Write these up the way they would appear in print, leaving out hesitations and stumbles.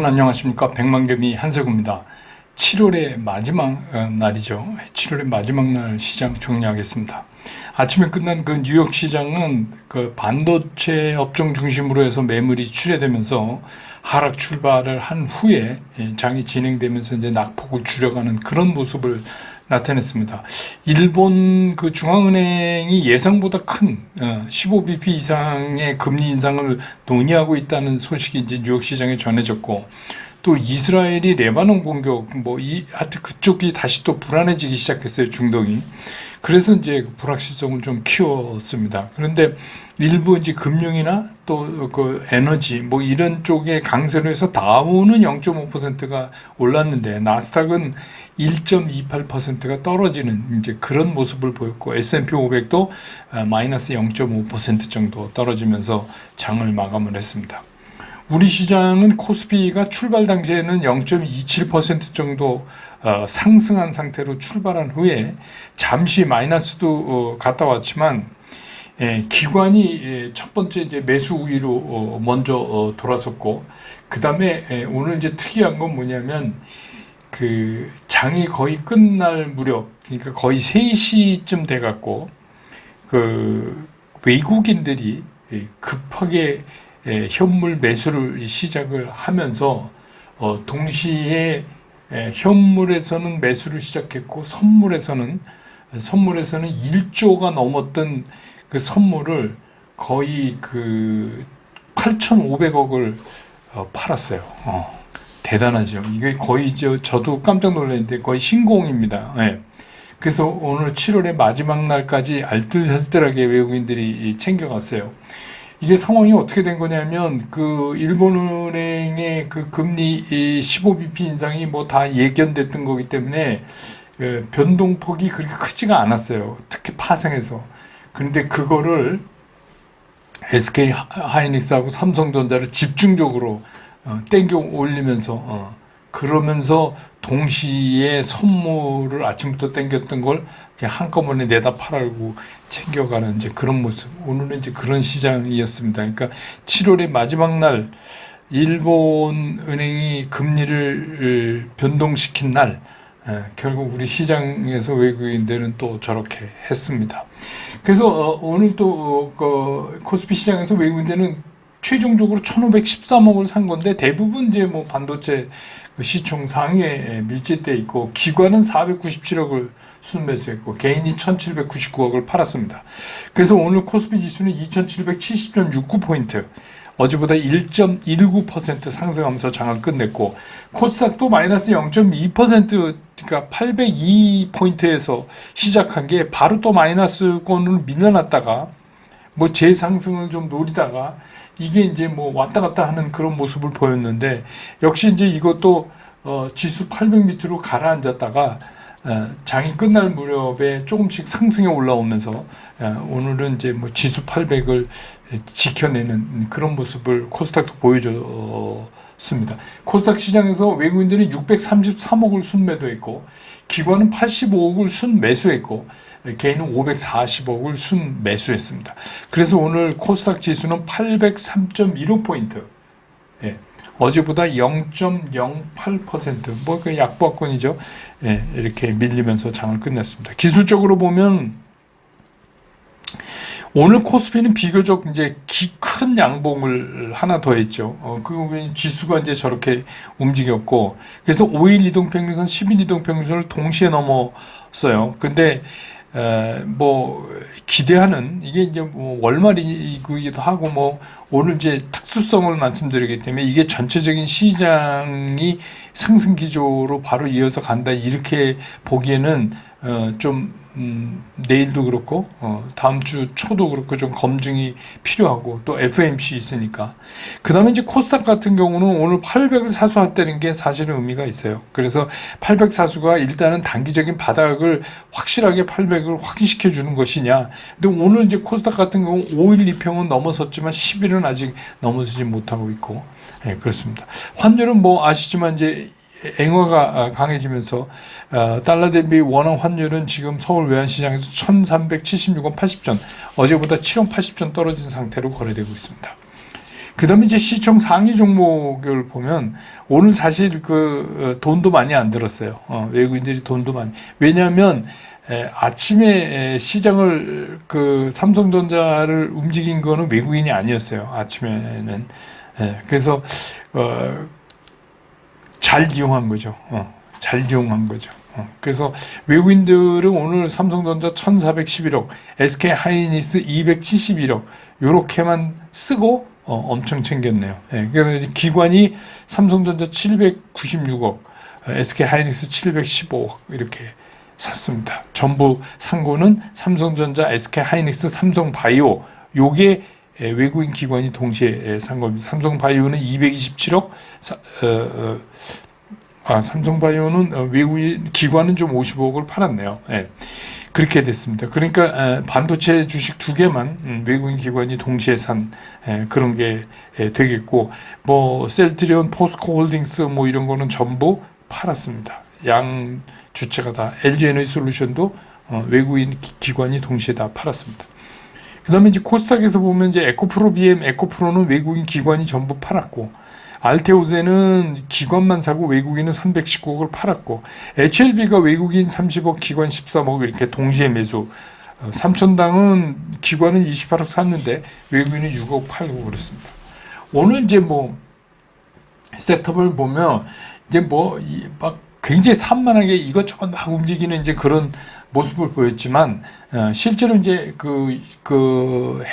안녕하십니까. 백만개미 한세구입니다. 7월의 마지막 날이죠. 7월의 마지막 날 시장 정리하겠습니다. 아침에 끝난 그 뉴욕 시장은 그 반도체 업종 중심으로 해서 매물이 출회되면서 하락 출발을 한 후에 장이 진행되면서 이제 낙폭을 줄여가는 그런 모습을 나타냈습니다. 일본 그 중앙은행이 예상보다 큰 15bp 이상의 금리 인상을 논의하고 있다는 소식이 이제 뉴욕 시장에 전해졌고, 또 이스라엘이 레바논 공격 하여튼 그쪽이 다시 또 불안해지기 시작했어요, 중동이. 그래서 이제 불확실성을 좀 키웠습니다. 그런데 일부 이제 금융이나 또 그 에너지 이런 쪽에 강세로 해서 다우는 0.5%가 올랐는데 나스닥은 1.28%가 떨어지는 이제 그런 모습을 보였고, S&P 500도 마이너스 0.5% 정도 떨어지면서 장을 마감을 했습니다. 우리 시장은 코스피가 출발 당시에는 0.27% 정도 상승한 상태로 출발한 후에 잠시 마이너스도 갔다 왔지만, 기관이 첫 번째 이제 매수 우위로 먼저 돌아섰고, 그 다음에 오늘 이제 특이한 건 뭐냐면 그 장이 거의 끝날 무렵, 그러니까 거의 3시쯤 돼갖고 그 외국인들이 급하게 현물 매수를 시작을 하면서 동시에 현물에서는 매수를 시작했고 선물에서는 1조가 넘었던 그 선물을 거의 그 8,500억을 팔았어요. 대단하죠. 이게 거의 저도 깜짝 놀랐는데 거의 신공입니다. 그래서 오늘 7월의 마지막 날까지 알뜰살뜰하게 외국인들이 챙겨갔어요. 이게 상황이 어떻게 된 거냐면 그 일본은행의 그 금리 15bp 인상이 다 예견됐던 거기 때문에 변동폭이 그렇게 크지가 않았어요. 특히 파생해서. 그런데 그거를 SK 하이닉스하고 삼성전자를 집중적으로 땡겨 올리면서 그러면서 동시에 선물을 아침부터 땡겼던 걸 그냥 한꺼번에 내다 팔아고 챙겨가는 이제 그런 모습. 오늘은 이제 그런 시장이었습니다. 그러니까 7월의 마지막 날 일본 은행이 금리를 변동시킨 날, 결국 우리 시장에서 외국인들은 또 저렇게 했습니다. 그래서 오늘 또 코스피 시장에서 외국인들은 최종적으로 1,513억을 산 건데 대부분 이제 반도체 시총 상위에 밀집돼 있고, 기관은 497억을 순매수했고 개인이 1,799억을 팔았습니다. 그래서 오늘 코스피 지수는 2,770.69포인트, 어제보다 1.19% 상승하면서 장을 끝냈고, 코스닥도 마이너스 0.2%, 그러니까 802포인트에서 시작한 게 바로 또 마이너스권으로 밀려났다가 재상승을 좀 노리다가 이게 이제 왔다 갔다 하는 그런 모습을 보였는데, 역시 이제 이것도 지수 800 밑으로 가라앉았다가 장이 끝날 무렵에 조금씩 상승해 올라오면서 오늘은 이제 지수 800을 지켜내는 그런 모습을 코스닥도 보여줬습니다. 코스닥 시장에서 외국인들이 633억을 순매도했고, 기관은 85억을 순매수했고, 개인은 540억을 순매수했습니다. 그래서 오늘 코스닥 지수는 803.15포인트, 어제보다 0.08%, 그 약보합권이죠. 이렇게 밀리면서 장을 끝냈습니다. 기술적으로 보면 오늘 코스피는 비교적 이제 큰 양봉을 하나 더 했죠. 그 지수가 이제 저렇게 움직였고, 그래서 5일 이동평균선, 10일 이동평균선을 동시에 넘었어요. 근데 기대하는 이게 이제 월말이기도 하고 오늘 이제 특수성을 말씀드리기 때문에 이게 전체적인 시장이 상승 기조로 바로 이어서 간다, 이렇게 보기에는 좀 내일도 그렇고 다음 주 초도 그렇고 좀 검증이 필요하고, 또 FOMC 있으니까. 그 다음에 이제 코스닥 같은 경우는 오늘 800을 사수했다는 게 사실은 의미가 있어요. 그래서 800 사수가 일단은 단기적인 바닥을 확실하게 800을 확인시켜 주는 것이냐. 근데 오늘 이제 코스닥 같은 경우 5일 이평은 넘어섰지만 10일은 아직 넘어서지 못하고 있고, 그렇습니다. 환율은 아시지만 이제 엔화가 강해지면서 달러 대비 원화 환율은 지금 서울 외환시장에서 1,376원 80전, 어제보다 7원 80전 떨어진 상태로 거래되고 있습니다. 그다음에 이제 시총 상위 종목을 보면 오늘 사실 돈도 많이 안 들었어요. 외국인들이 돈도 많이. 왜냐하면 아침에 시장을 삼성전자를 움직인 거는 외국인이 아니었어요. 아침에는. 그래서 잘 이용한 거죠. 잘 이용한 거죠. 그래서 외국인들은 오늘 삼성전자 1411억, SK 하이닉스 271억, 요렇게만 쓰고 엄청 챙겼네요. 그래서 기관이 삼성전자 796억, SK 하이닉스 715억 이렇게 샀습니다. 전부 산 거는 삼성전자, SK 하이닉스, 삼성바이오, 요게 외국인 기관이 동시에 산 겁니다. 삼성바이오는 227억, 삼성바이오는 외국인 기관은 좀 55억을 팔았네요. 그렇게 됐습니다. 그러니까 반도체 주식 두 개만 외국인 기관이 동시에 산 그런 게 되겠고, 뭐 셀트리온, 포스코홀딩스 뭐 이런 거는 전부 팔았습니다. 양 주체가 다 LG에너지솔루션도 외국인 기관이 동시에 다 팔았습니다. 그다음에 이제 코스닥에서 보면 이제 에코프로 BM, 에코프로는 외국인 기관이 전부 팔았고, 알테오제는 기관만 사고 외국인은 319억을 팔았고, HLB가 외국인 30억, 기관 13억 이렇게 동시에 매수. 삼천당은 기관은 28억 샀는데 외국인은 6억 팔고 그렇습니다. 오늘 이제 뭐 셋업을 보면 이제 뭐 막 굉장히 산만하게 이것저것 막 움직이는 이제 그런 모습을 보였지만, 실제로 이제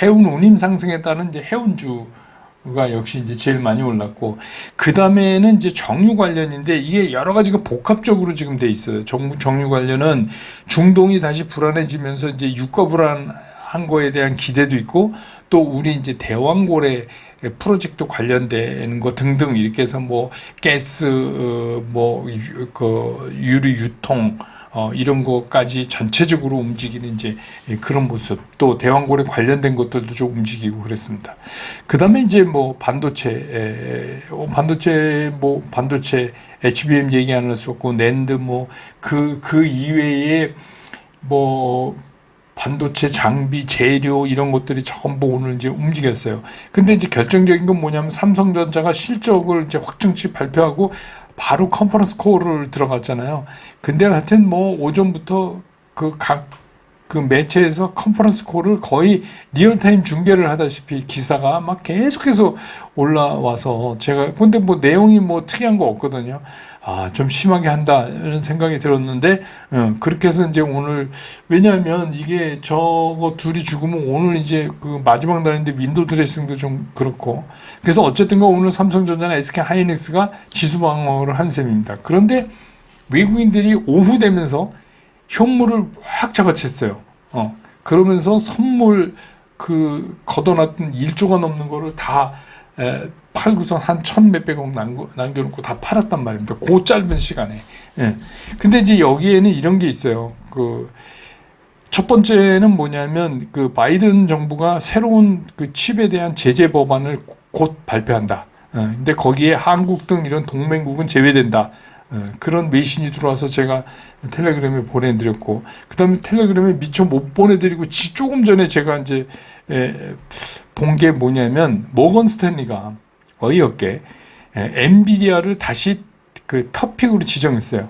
해운 운임 상승에 따른 이제 해운주가 역시 이제 제일 많이 올랐고, 그 다음에는 이제 정유 관련인데 이게 여러 가지가 복합적으로 지금 돼 있어요. 정유 관련은 중동이 다시 불안해지면서 이제 유가 불안한 거에 대한 기대도 있고, 또 우리 이제 대왕고래 프로젝트 관련된 거 등등 이렇게 해서 뭐 가스, 유류 유통, 이런 것까지 전체적으로 움직이는 이제 그런 모습, 또 대왕고래 관련된 것들도 좀 움직이고 그랬습니다. 그 다음에 이제 뭐 반도체 HBM 얘기 안 할 수 없고, 낸드 그 이외에 뭐 반도체 장비, 재료 이런 것들이 전부 오늘 이제 움직였어요. 근데 이제 결정적인 건 뭐냐면 삼성전자가 실적을 이제 확정치 발표하고 바로 컨퍼런스 콜을 들어갔잖아요. 근데 하여튼 뭐 오전부터 각 매체에서 컨퍼런스 콜을 거의 리얼타임 중계를 하다시피 기사가 막 계속해서 올라와서 근데 뭐 내용이 뭐 특이한 거 없거든요. 좀 심하게 한다는 생각이 들었는데, 그렇게 해서 이제 오늘, 왜냐하면 이게 저거 둘이 죽으면 오늘 이제 마지막 날인데 윈도우 드레싱도 좀 그렇고, 그래서 어쨌든가 오늘 삼성전자나 SK 하이닉스가 지수 방어를 한 셈입니다. 그런데 외국인들이 오후 되면서 현물을 확 잡아챘어요. 그러면서 선물 걷어놨던 1조가 넘는 거를 다 팔고서 한 1,000몇백억 남겨놓고 다 팔았단 말입니다. 그 짧은 시간에. 근데 이제 여기에는 이런 게 있어요. 첫 번째는 뭐냐면 바이든 정부가 새로운 칩에 대한 제재 법안을 곧 발표한다. 근데 거기에 한국 등 이런 동맹국은 제외된다. 그런 메신이 들어와서 제가 텔레그램에 보내드렸고, 그 다음에 텔레그램에 미처 못 보내드리고 조금 전에 제가 이제 본 게 뭐냐면, 모건 스탠리가 어이없게 엔비디아를 다시 톱픽으로 지정했어요.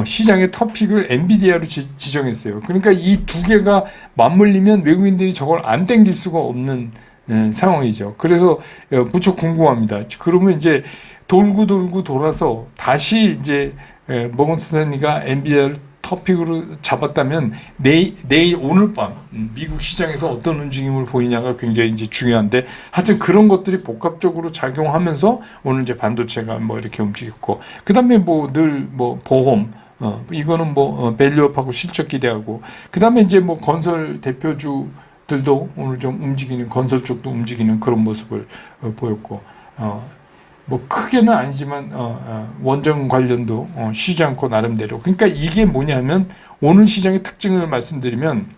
시장의 톱픽을 엔비디아로 지정했어요. 그러니까 이 두 개가 맞물리면 외국인들이 저걸 안 땡길 수가 없는 상황이죠. 그래서 무척 궁금합니다. 그러면 이제 돌고 돌아서 다시 이제 모건 스탠리가 엔비디아를 토픽으로 잡았다면 오늘 밤 미국 시장에서 어떤 움직임을 보이냐가 굉장히 이제 중요한데, 하여튼 그런 것들이 복합적으로 작용하면서 오늘 이제 반도체가 뭐 이렇게 움직였고, 그 다음에 늘 보험, 이거는 밸류업하고 실적 기대하고, 그 다음에 이제 건설 대표주들도 오늘 좀 움직이는, 건설 쪽도 움직이는 그런 모습을 보였고, 크게는 아니지만 원전 관련도 쉬지 않고 나름대로. 그러니까 이게 뭐냐면, 오늘 시장의 특징을 말씀드리면,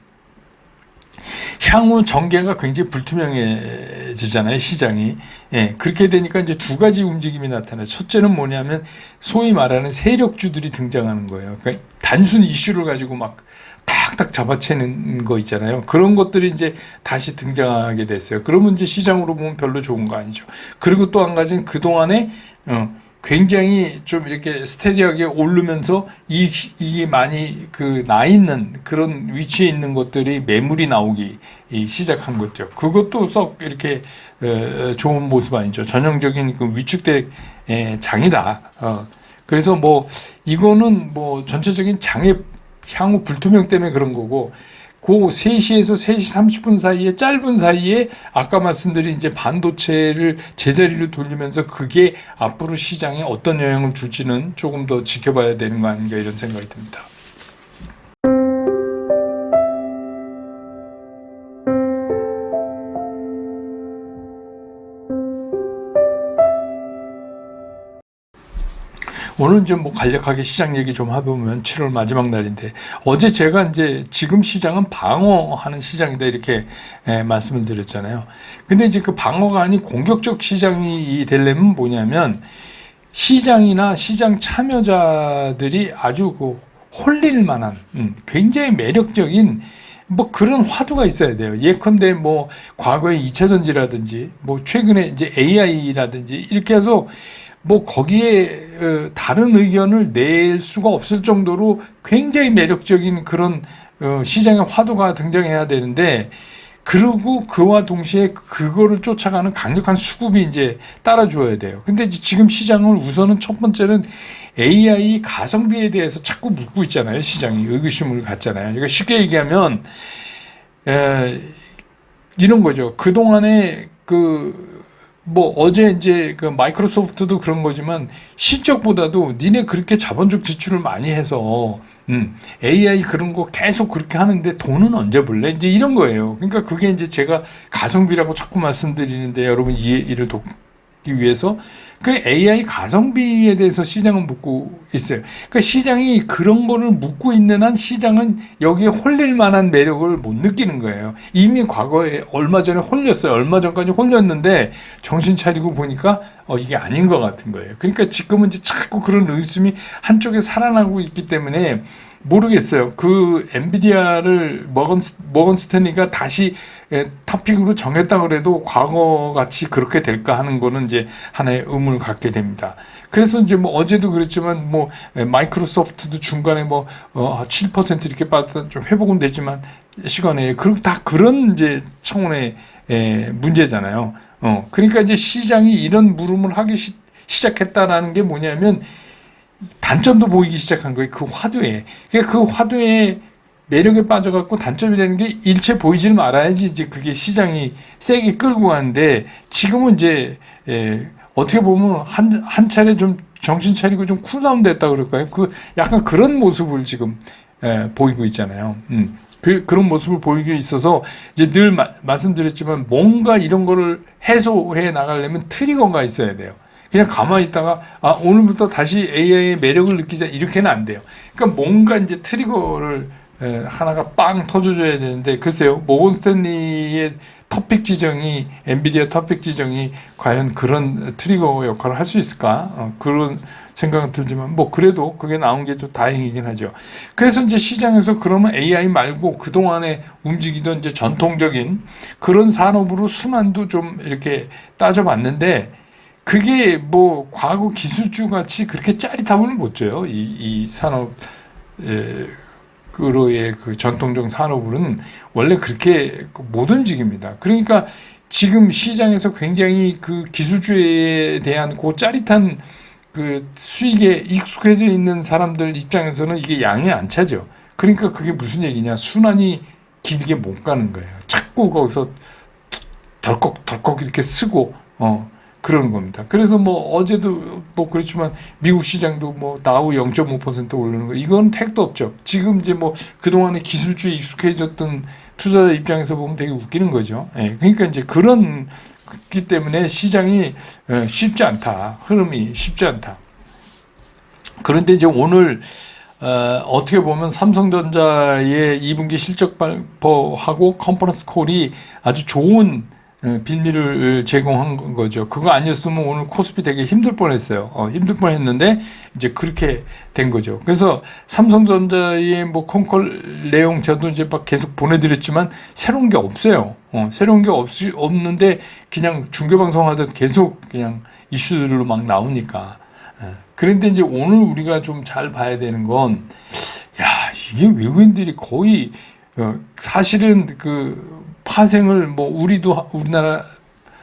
향후 전개가 굉장히 불투명해지잖아요, 시장이. 그렇게 되니까 이제 두 가지 움직임이 나타나요. 첫째는 뭐냐면 소위 말하는 세력주들이 등장하는 거예요. 그러니까 단순 이슈를 가지고 막 탁탁 잡아채는 거 있잖아요. 그런 것들이 이제 다시 등장하게 됐어요. 그러면 이제 시장으로 보면 별로 좋은 거 아니죠. 그리고 또 한 가지는 그동안에 굉장히 좀 이렇게 스테디하게 오르면서 이익이 많이 그 나 있는 그런 위치에 있는 것들이 매물이 나오기 시작한 거죠. 그것도 썩 이렇게 좋은 모습 아니죠. 전형적인 그 위축대 장이다. 그래서 뭐 이거는 뭐 전체적인 장의 향후 불투명 때문에 그런 거고, 그 3시에서 3시 30분 사이에 짧은 사이에 아까 말씀드린 이제 반도체를 제자리로 돌리면서 그게 앞으로 시장에 어떤 영향을 줄지는 조금 더 지켜봐야 되는 거 아닌가 이런 생각이 듭니다. 오늘 이제 뭐 간략하게 시장 얘기 좀 해보면 7월 마지막 날인데, 어제 제가 이제 지금 시장은 방어하는 시장이다 이렇게 말씀을 드렸잖아요. 근데 이제 그 방어가 아닌 공격적 시장이 되려면 뭐냐면, 시장이나 시장 참여자들이 아주 그 홀릴 만한 굉장히 매력적인 뭐 그런 화두가 있어야 돼요. 예컨대 뭐 과거의 2차 전지라든지 뭐 최근에 이제 AI라든지 이렇게 해서 뭐 거기에 다른 의견을 낼 수가 없을 정도로 굉장히 매력적인 그런 시장의 화두가 등장해야 되는데, 그리고 그와 동시에 그거를 쫓아가는 강력한 수급이 이제 따라줘야 돼요. 근데 이제 지금 시장을 우선은 첫 번째는 AI 가성비에 대해서 자꾸 묻고 있잖아요. 시장이 의구심을 갖잖아요. 그러니까 쉽게 얘기하면 이런 거죠. 그동안에 뭐 어제 이제 그 마이크로소프트도 그런 거지만 실적보다도 니네 그렇게 자본적 지출을 많이 해서 AI 그런 거 계속 그렇게 하는데 돈은 언제 벌래? 이제 이런 거예요. 그러니까 그게 이제 제가 가성비라고 자꾸 말씀드리는데, 여러분 이해를 돕기 위해서 그 AI 가성비에 대해서 시장은 묻고 있어요. 그러니까 시장이 그런 거를 묻고 있는 한 시장은 여기에 홀릴 만한 매력을 못 느끼는 거예요. 이미 과거에 얼마 전에 홀렸어요. 얼마 전까지 홀렸는데 정신 차리고 보니까 이게 아닌 것 같은 거예요. 그러니까 지금은 이제 자꾸 그런 의심이 한쪽에 살아나고 있기 때문에 모르겠어요. 그 엔비디아를 머건 스탠리가 다시 토픽으로 정했다 그래도 과거 같이 그렇게 될까 하는 거는 이제 하나의 의문을 갖게 됩니다. 그래서 이제 뭐 어제도 그랬지만 뭐 마이크로소프트도 중간에 뭐 7% 이렇게 빠졌다 좀 회복은 되지만 시간에 다 그런 이제 차원의 문제잖아요. 그러니까 이제 시장이 이런 물음을 하기 시작했다라는 게 뭐냐면, 단점도 보이기 시작한 거예요. 그 화두에. 그러니까 그 화두에 매력에 빠져갖고 단점이라는 게 일체 보이질 말아야지 이제 그게 시장이 세게 끌고 가는데, 지금은 이제 어떻게 보면 한 차례 좀 정신 차리고 좀 쿨다운 됐다 그럴까요? 약간 그런 모습을 지금 보이고 있잖아요. 그런 모습을 보이고 있어서 이제 늘 말씀드렸지만 뭔가 이런 거를 해소해 나가려면 트리거가 있어야 돼요. 그냥 가만히 있다가 오늘부터 다시 AI의 매력을 느끼자 이렇게는 안 돼요. 그러니까 뭔가 이제 트리거를 하나가 빵 터져줘야 되는데, 글쎄요, 모건 스탠리의 토픽 지정이, 엔비디아 토픽 지정이 과연 그런 트리거 역할을 할 수 있을까? 그런 생각은 들지만 뭐 그래도 그게 나온 게 좀 다행이긴 하죠. 그래서 이제 시장에서 그러면 AI 말고 그동안에 움직이던 이제 전통적인 그런 산업으로 순환도 좀 이렇게 따져봤는데, 그게 뭐 과거 기술주 같이 그렇게 짜릿함을 못 줘요. 이 산업, 그로의 그 전통적 산업으로는 원래 그렇게 못 움직입니다. 그러니까 지금 시장에서 굉장히 그 기술주에 대한 그 짜릿한 그 수익에 익숙해져 있는 사람들 입장에서는 이게 양이 안 차죠. 그러니까 그게 무슨 얘기냐? 순환이 길게 못 가는 거예요. 자꾸 거기서 덜컥 이렇게 쓰고, 그러는 겁니다. 그래서 뭐 어제도 뭐 그렇지만 미국 시장도 뭐 다우 0.5% 오르는 거, 이건 택도 없죠. 지금 이제 뭐 그동안에 기술주에 익숙해졌던 투자자 입장에서 보면 되게 웃기는 거죠. 그러니까 이제 그렇기 때문에 시장이 쉽지 않다. 흐름이 쉽지 않다. 그런데 이제 오늘 어떻게 보면 삼성전자의 2분기 실적 발표하고 컨퍼런스 콜이 아주 좋은 빌미를 제공한 거죠. 그거 아니었으면 오늘 코스피 되게 힘들 뻔했어요. 힘들 뻔했는데 이제 그렇게 된 거죠. 그래서 삼성전자의 뭐 콘콜 내용 저도 이제 막 계속 보내드렸지만 새로운 게 없어요. 새로운 게 없는데 그냥 중계방송 하듯 계속 그냥 이슈들로 막 나오니까. 그런데 이제 오늘 우리가 좀 잘 봐야 되는 건, 야, 이게 외국인들이 거의 사실은 그 파생을 뭐 우리나라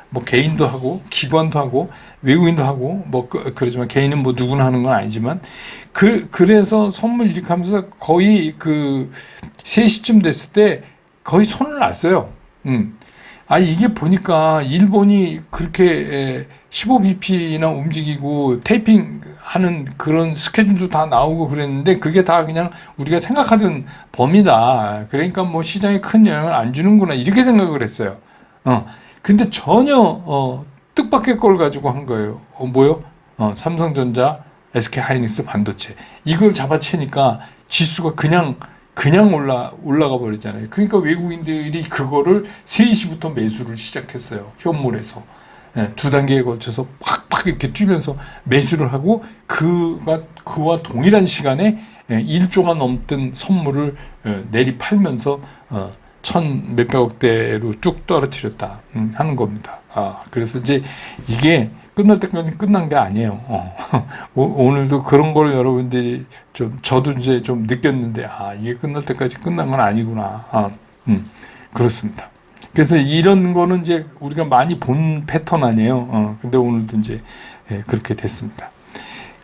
뭐 개인도 하고 기관도 하고 외국인도 하고 뭐 그러지만 개인은 뭐 누구나 하는 건 아니지만 그래서 선물 이렇게 하면서 거의 그 3시쯤 됐을 때 거의 손을 놨어요. 이게 보니까 일본이 그렇게 15bp나 움직이고 테이핑 하는 그런 스케줄도 다 나오고 그랬는데 그게 다 그냥 우리가 생각하던 범위다. 그러니까 뭐 시장에 큰 영향을 안 주는구나. 이렇게 생각을 했어요. 근데 전혀, 뜻밖의 걸 가지고 한 거예요. 뭐요? 삼성전자, SK하이닉스 반도체. 이걸 잡아채니까 지수가 그냥 올라가 버리잖아요. 그러니까 외국인들이 그거를 3시부터 매수를 시작했어요. 현물에서. 두 단계에 걸쳐서 팍팍 이렇게 뛰면서 매수를 하고 그와 동일한 시간에 1조가 넘던 선물을 내리 팔면서 1,000몇백억대로 쭉 떨어뜨렸다 하는 겁니다. 그래서 이제 이게 끝날 때까지 끝난 게 아니에요. 오늘도 그런 걸 여러분들이 저도 이제 좀 느꼈는데, 이게 끝날 때까지 끝난 건 아니구나. 그렇습니다. 그래서 이런 거는 이제 우리가 많이 본 패턴 아니에요. 근데 오늘도 이제 그렇게 됐습니다.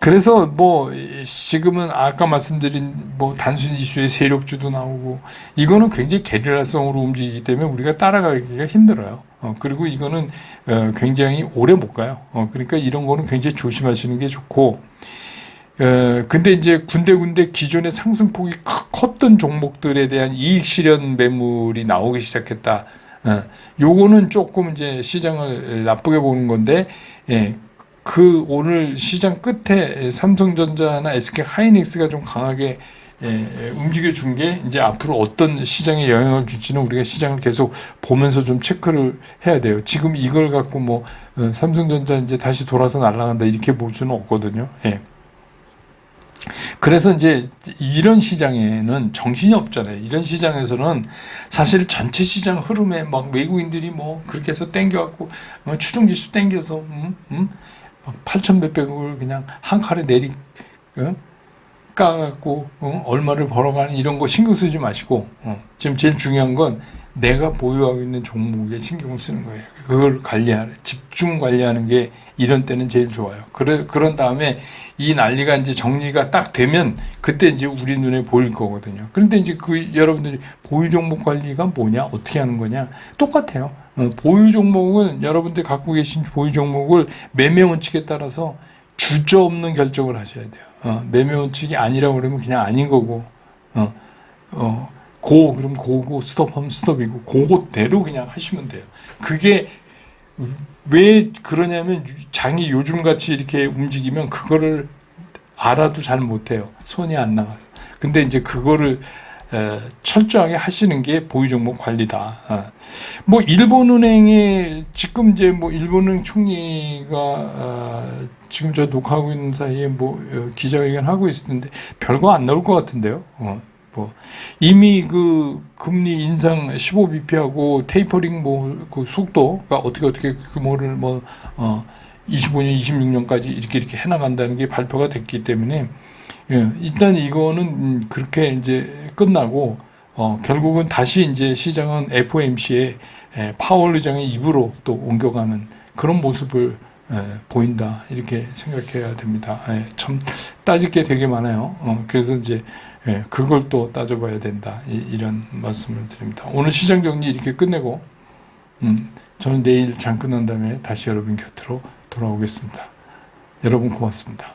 그래서 뭐 지금은 아까 말씀드린 뭐 단순 이슈의 세력주도 나오고 이거는 굉장히 게릴라성으로 움직이기 때문에 우리가 따라가기가 힘들어요. 그리고 이거는 굉장히 오래 못 가요. 그러니까 이런 거는 굉장히 조심하시는 게 좋고, 근데 이제 군데군데 기존의 상승폭이 컸던 종목들에 대한 이익 실현 매물이 나오기 시작했다. 요거는 조금 이제 시장을 나쁘게 보는 건데, 그 오늘 시장 끝에 삼성전자나 SK하이닉스가 좀 강하게 움직여 준 게 이제 앞으로 어떤 시장에 영향을 줄지는 우리가 시장을 계속 보면서 좀 체크를 해야 돼요. 지금 이걸 갖고 뭐 삼성전자 이제 다시 돌아서 날아간다 이렇게 볼 수는 없거든요. 그래서 이제 이런 시장에는 정신이 없잖아요. 이런 시장에서는 사실 전체 시장 흐름에 막 외국인들이 뭐 그렇게 해서 땡겨갖고 추종지수 땡겨서 8,000몇백억을 그냥 한 칼에 까갖고 얼마를 벌어가는 이런 거 신경 쓰지 마시고 지금 제일 중요한 건 내가 보유하고 있는 종목에 신경을 쓰는 거예요. 그걸 집중 관리하는 게 이런 때는 제일 좋아요. 그런 다음에 이 난리가 이제 정리가 딱 되면 그때 이제 우리 눈에 보일 거거든요. 그런데 이제 여러분들이 보유 종목 관리가 뭐냐, 어떻게 하는 거냐, 똑같아요. 보유 종목은 여러분들 갖고 계신 보유 종목을 매매 원칙에 따라서 주저없는 결정을 하셔야 돼요. 매매 원칙이 아니라고 그러면 그냥 아닌 거고, 그럼 고고 스톱하면 스톱이고 그거대로 그냥 하시면 돼요. 그게 왜 그러냐면 장이 요즘같이 이렇게 움직이면 그거를 알아도 잘 못해요. 손이 안 나가서. 근데 이제 그거를 철저하게 하시는 게 보유 종목 관리다. 뭐 일본은행에 지금 이제 뭐 일본은행 총리가 지금 저 녹화하고 있는 사이에 뭐 기자회견 하고 있을 텐데 별거 안 나올 것 같은데요. 뭐 이미 그 금리 인상 15bp하고 테이퍼링 뭐 그 속도가 어떻게 규모를 뭐 25년, 26년까지 이렇게 해나간다는 게 발표가 됐기 때문에 일단 이거는 그렇게 이제 끝나고 결국은 다시 이제 시장은 FOMC에 파월 의장의 입으로 또 옮겨가는 그런 모습을 보인다 이렇게 생각해야 됩니다. 참 따질 게 되게 많아요. 그래서 이제 그걸 또 따져봐야 된다 이런 말씀을 드립니다. 오늘 시장 정리 이렇게 끝내고 저는 내일 장 끝난 다음에 다시 여러분 곁으로 돌아오겠습니다. 여러분 고맙습니다.